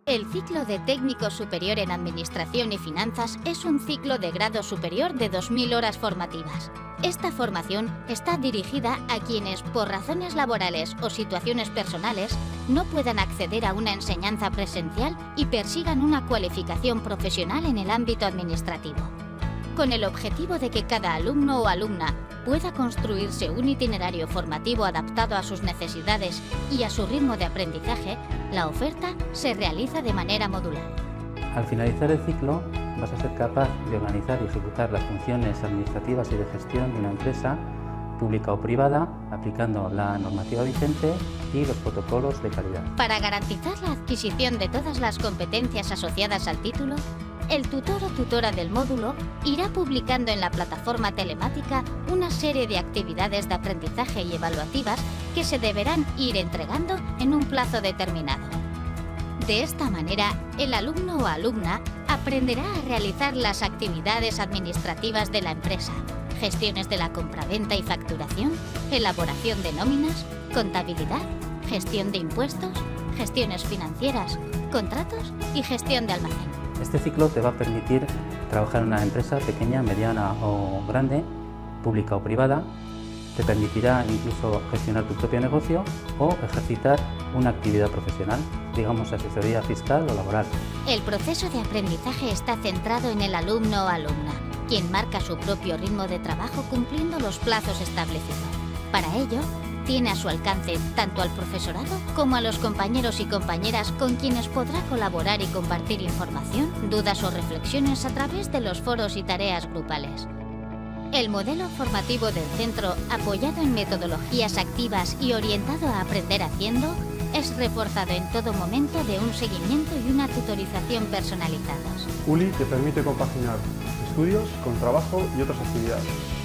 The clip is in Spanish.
El ciclo de técnico superior en Administración y Finanzas es un ciclo de grado superior de 2000 horas formativas. Esta formación está dirigida a quienes, por razones laborales o situaciones personales, no puedan acceder a una enseñanza presencial y persigan una cualificación profesional en el ámbito administrativo. Con el objetivo de que cada alumno o alumna pueda construirse un itinerario formativo adaptado a sus necesidades y a su ritmo de aprendizaje, la oferta se realiza de manera modular. Al finalizar el ciclo, vas a ser capaz de organizar y ejecutar las funciones administrativas y de gestión de una empresa pública o privada, aplicando la normativa vigente y los protocolos de calidad. Para garantizar la adquisición de todas las competencias asociadas al título, el tutor o tutora del módulo irá publicando en la plataforma telemática una serie de actividades de aprendizaje y evaluativas que se deberán ir entregando en un plazo determinado. De esta manera, el alumno o alumna aprenderá a realizar las actividades administrativas de la empresa, gestiones de la compraventa y facturación, elaboración de nóminas, contabilidad, gestión de impuestos, gestiones financieras, contratos y gestión de almacén. Este ciclo te va a permitir trabajar en una empresa pequeña, mediana o grande, pública o privada. Te permitirá incluso gestionar tu propio negocio o ejercitar una actividad profesional, digamos asesoría fiscal o laboral. El proceso de aprendizaje está centrado en el alumno o alumna, quien marca su propio ritmo de trabajo cumpliendo los plazos establecidos. Para ello, tiene a su alcance tanto al profesorado como a los compañeros y compañeras con quienes podrá colaborar y compartir información, dudas o reflexiones a través de los foros y tareas grupales. El modelo formativo del centro, apoyado en metodologías activas y orientado a aprender haciendo, es reforzado en todo momento de un seguimiento y una tutorización personalizados. ULI te permite compaginar estudios con trabajo y otras actividades.